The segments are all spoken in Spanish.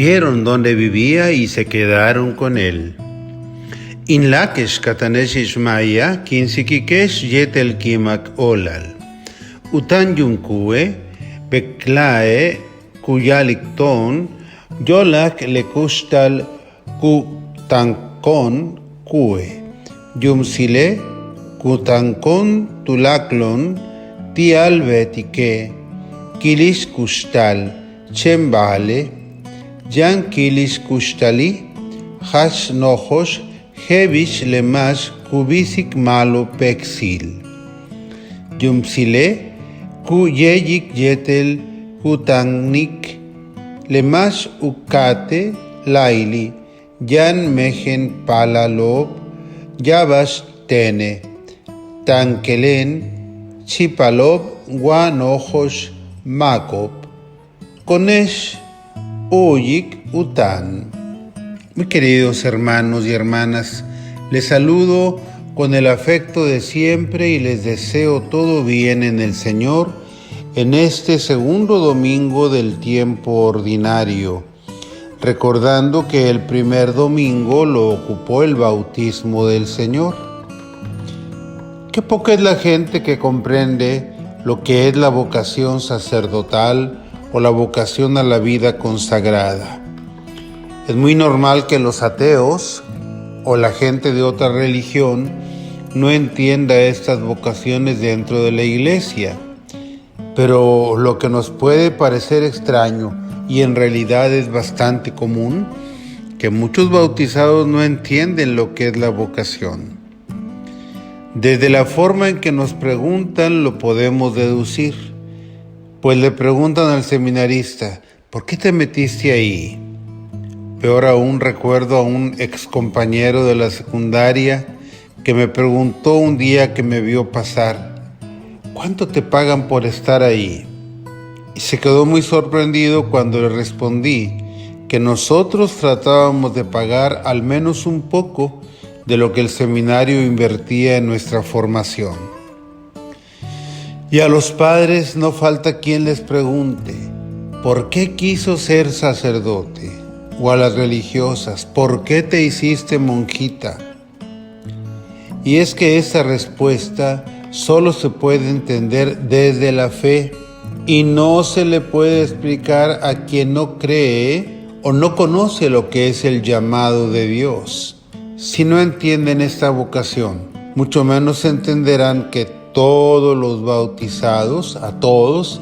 vieron dónde vivía y se quedaron con él. Inlakesh katanesh Ishmaya, kinsikikesh yetel kimak olal. Utan yunkue, beklae kuyalikton, yolak lekustal kutankon kue. Yumsile kutankon tulaklon, tialvetike, kilis kustal, chembale, yan kilis kustali, hash nojos, hevish lemas kubisik malo pexil. Yumsile kuyeyik yetel kutangnik, lemas ukate laili, yan mejen palalob, yabas tene, tankelen, chipalob, guan ojos, makop, konesh, oyik, utan. Muy queridos hermanos y hermanas, les saludo con el afecto de siempre y les deseo todo bien en el Señor en este segundo domingo del tiempo ordinario, recordando que el primer domingo lo ocupó el bautismo del Señor. Qué poca es la gente que comprende lo que es la vocación sacerdotal o la vocación a la vida consagrada. Es muy normal que los ateos o la gente de otra religión no entienda estas vocaciones dentro de la iglesia, pero lo que nos puede parecer extraño y en realidad es bastante común, que muchos bautizados no entienden lo que es la vocación. Desde la forma en que nos preguntan lo podemos deducir, pues le preguntan al seminarista, ¿por qué te metiste ahí? Peor aún, recuerdo a un excompañero de la secundaria que me preguntó un día que me vio pasar, ¿cuánto te pagan por estar ahí? Y se quedó muy sorprendido cuando le respondí que nosotros tratábamos de pagar al menos un poco de lo que el seminario invertía en nuestra formación. Y a los padres no falta quien les pregunte, ¿por qué quiso ser sacerdote? O a las religiosas, ¿por qué te hiciste monjita? Y es que esa respuesta solo se puede entender desde la fe y no se le puede explicar a quien no cree o no conoce lo que es el llamado de Dios. Si no entienden esta vocación, mucho menos entenderán que todos los bautizados, a todos,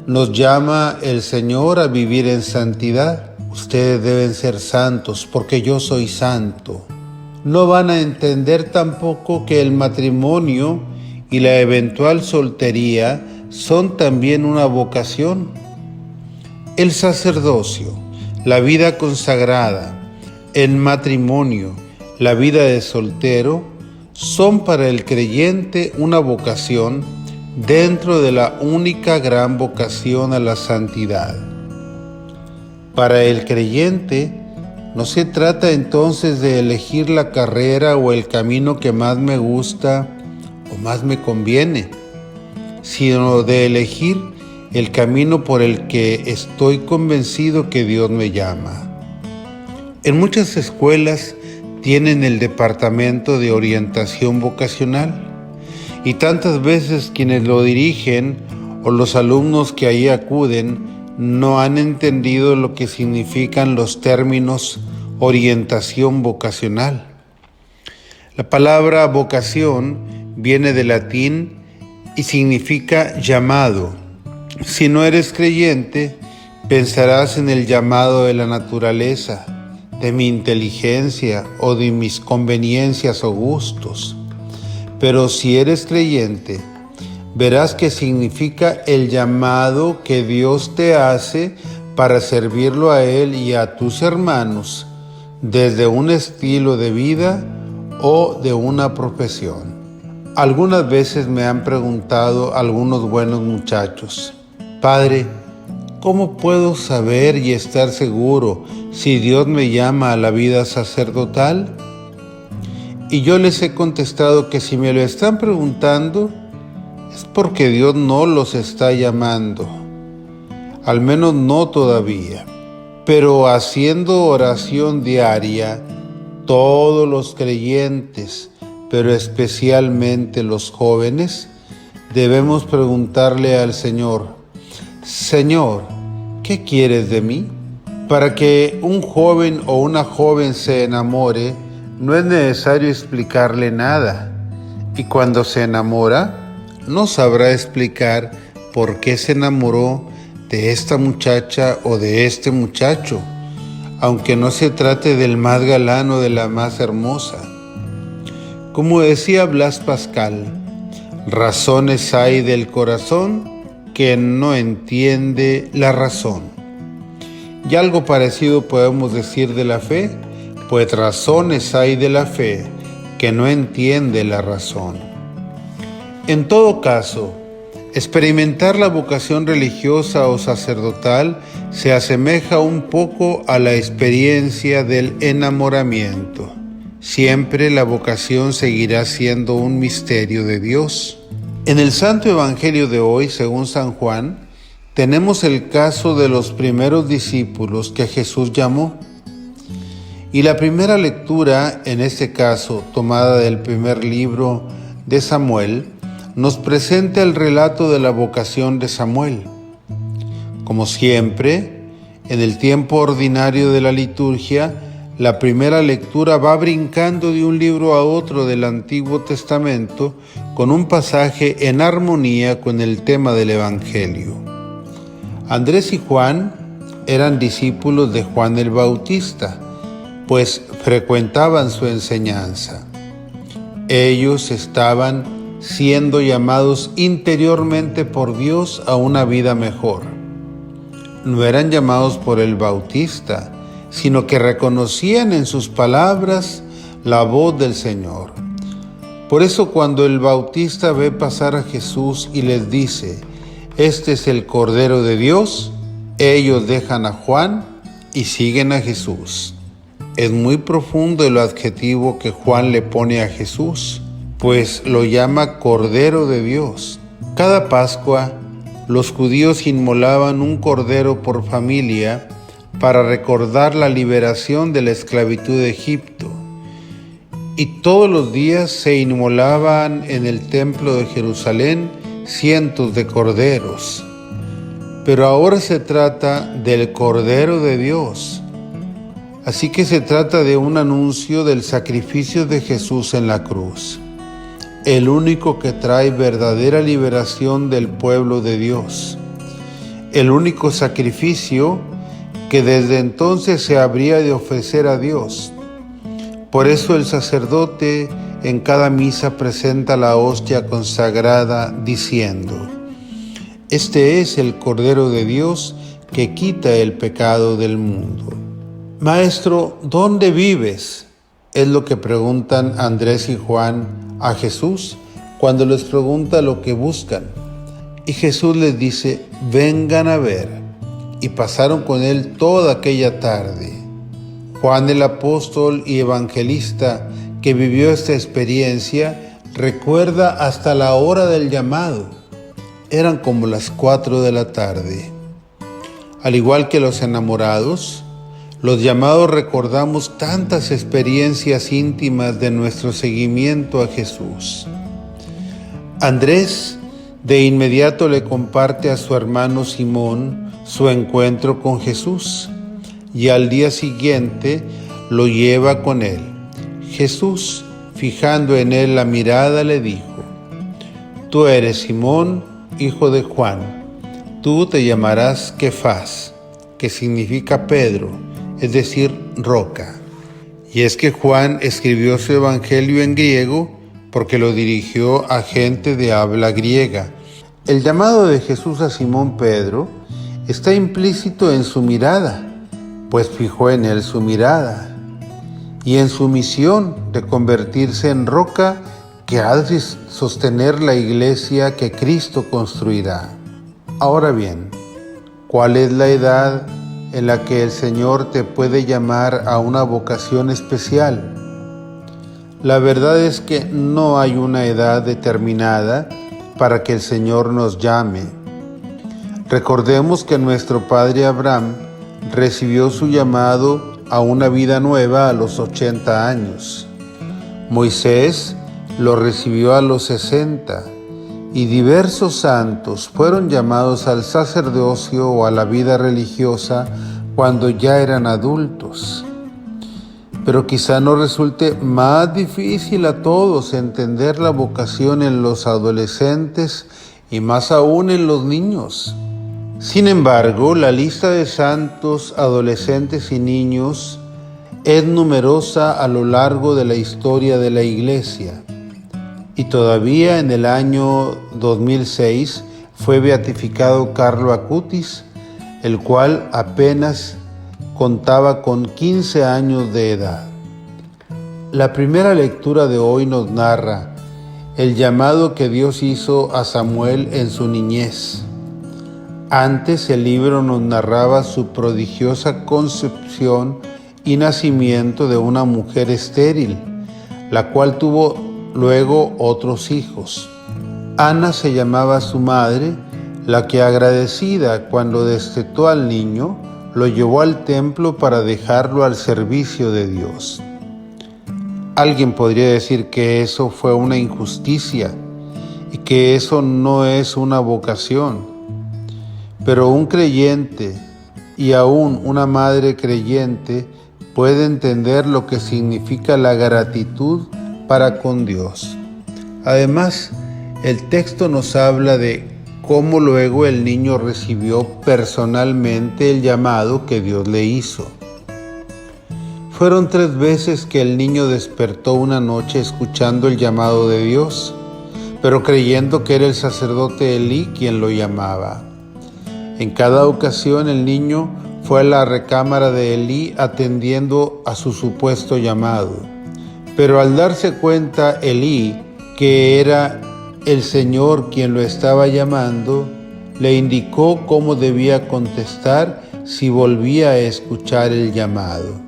nos llama el Señor a vivir en santidad. Ustedes deben ser santos porque yo soy santo. No van a entender tampoco que el matrimonio y la eventual soltería son también una vocación. El sacerdocio, la vida consagrada, el matrimonio, la vida de soltero, son para el creyente una vocación dentro de la única gran vocación a la santidad. Para el creyente, no se trata entonces de elegir la carrera o el camino que más me gusta o más me conviene, sino de elegir el camino por el que estoy convencido que Dios me llama. En muchas escuelas tienen el departamento de orientación vocacional y tantas veces quienes lo dirigen o los alumnos que ahí acuden no han entendido lo que significan los términos orientación vocacional. La palabra vocación viene del latín y significa llamado. Si no eres creyente, pensarás en el llamado de la naturaleza, de mi inteligencia o de mis conveniencias o gustos. Pero si eres creyente, verás que significa el llamado que Dios te hace para servirlo a Él y a tus hermanos desde un estilo de vida o de una profesión. Algunas veces me han preguntado algunos buenos muchachos, Padre, ¿cómo puedo saber y estar seguro si Dios me llama a la vida sacerdotal? Y yo les he contestado que si me lo están preguntando, es porque Dios no los está llamando, al menos no todavía. Pero haciendo oración diaria, todos los creyentes, pero especialmente los jóvenes, debemos preguntarle al Señor: Señor, ¿qué quieres de mí? Para que un joven o una joven se enamore, no es necesario explicarle nada. Y cuando se enamora, no sabrá explicar por qué se enamoró de esta muchacha o de este muchacho, aunque no se trate del más galán o de la más hermosa. Como decía Blas Pascal, razones hay del corazón que no entiende la razón. Y algo parecido podemos decir de la fe, pues razones hay de la fe que no entiende la razón. En todo caso, experimentar la vocación religiosa o sacerdotal se asemeja un poco a la experiencia del enamoramiento. Siempre la vocación seguirá siendo un misterio de Dios. En el Santo Evangelio de hoy, según San Juan, tenemos el caso de los primeros discípulos que Jesús llamó. Y la primera lectura, en este caso tomada del primer libro de Samuel, nos presenta el relato de la vocación de Samuel. Como siempre, en el tiempo ordinario de la liturgia, la primera lectura va brincando de un libro a otro del Antiguo Testamento con un pasaje en armonía con el tema del Evangelio. Andrés y Juan eran discípulos de Juan el Bautista, pues frecuentaban su enseñanza. Ellos estaban siendo llamados interiormente por Dios a una vida mejor. No eran llamados por el Bautista, sino que reconocían en sus palabras la voz del Señor. Por eso cuando el Bautista ve pasar a Jesús y les dice: «Este es el Cordero de Dios», ellos dejan a Juan y siguen a Jesús. Es muy profundo el adjetivo que Juan le pone a Jesús, pues lo llama Cordero de Dios. Cada Pascua, los judíos inmolaban un cordero por familia para recordar la liberación de la esclavitud de Egipto. Y todos los días se inmolaban en el templo de Jerusalén cientos de corderos. Pero ahora se trata del Cordero de Dios. Así que se trata de un anuncio del sacrificio de Jesús en la cruz, el único que trae verdadera liberación del pueblo de Dios, el único sacrificio que desde entonces se habría de ofrecer a Dios. Por eso el sacerdote en cada misa presenta la hostia consagrada diciendo: «Este es el Cordero de Dios que quita el pecado del mundo». Maestro, ¿dónde vives?, es lo que preguntan Andrés y Juan a Jesús cuando les pregunta lo que buscan. Y Jesús les dice: «Vengan a ver». Y pasaron con él toda aquella tarde. Juan el apóstol y evangelista que vivió esta experiencia recuerda hasta la hora del llamado. Eran como las 4 de la tarde. Al igual que los enamorados, los llamados recordamos tantas experiencias íntimas de nuestro seguimiento a Jesús. Andrés de inmediato le comparte a su hermano Simón su encuentro con Jesús y al día siguiente lo lleva con él. Jesús, fijando en él la mirada, le dijo: «Tú eres Simón, hijo de Juan. Tú te llamarás Kefas», que significa Pedro, es decir, roca. Y es que Juan escribió su evangelio en griego porque lo dirigió a gente de habla griega. El llamado de Jesús a Simón Pedro está implícito en su mirada, pues fijó en él su mirada, y en su misión de convertirse en roca que ha de sostener la iglesia que Cristo construirá. Ahora bien, ¿cuál es la edad en la que el Señor te puede llamar a una vocación especial? La verdad es que no hay una edad determinada para que el Señor nos llame. Recordemos que nuestro padre Abraham recibió su llamado a una vida nueva a los 80 años. Moisés lo recibió a los 60 y diversos santos fueron llamados al sacerdocio o a la vida religiosa cuando ya eran adultos. Pero quizá nos resulte más difícil a todos entender la vocación en los adolescentes y más aún en los niños. Sin embargo, la lista de santos, adolescentes y niños es numerosa a lo largo de la historia de la Iglesia. Y todavía en el año 2006 fue beatificado Carlo Acutis, el cual apenas contaba con 15 años de edad. La primera lectura de hoy nos narra el llamado que Dios hizo a Samuel en su niñez. Antes el libro nos narraba su prodigiosa concepción y nacimiento de una mujer estéril, la cual tuvo luego otros hijos. Ana se llamaba su madre, la que agradecida cuando destetó al niño, lo llevó al templo para dejarlo al servicio de Dios. Alguien podría decir que eso fue una injusticia y que eso no es una vocación. Pero un creyente y aún una madre creyente puede entender lo que significa la gratitud para con Dios. Además, el texto nos habla de cómo luego el niño recibió personalmente el llamado que Dios le hizo. Fueron 3 veces que el niño despertó una noche escuchando el llamado de Dios, pero creyendo que era el sacerdote Elí quien lo llamaba. En cada ocasión el niño fue a la recámara de Elí atendiendo a su supuesto llamado. Pero al darse cuenta Elí que era el Señor quien lo estaba llamando, le indicó cómo debía contestar si volvía a escuchar el llamado.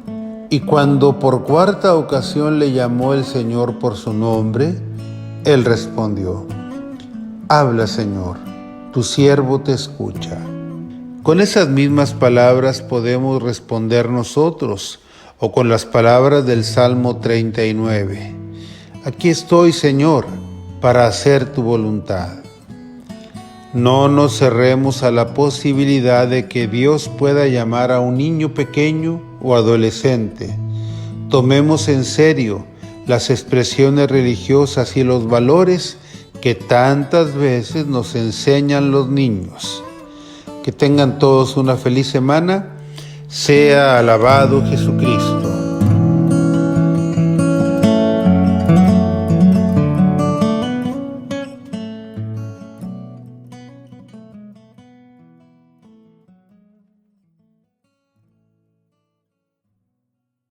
Y cuando por 4ª ocasión le llamó el Señor por su nombre, él respondió: «Habla, Señor, tu siervo te escucha». Con esas mismas palabras podemos responder nosotros, o con las palabras del Salmo 39. «Aquí estoy, Señor, para hacer tu voluntad». No nos cerremos a la posibilidad de que Dios pueda llamar a un niño pequeño o adolescente. Tomemos en serio las expresiones religiosas y los valores que tantas veces nos enseñan los niños. Que tengan todos una feliz semana. Sea alabado Jesucristo.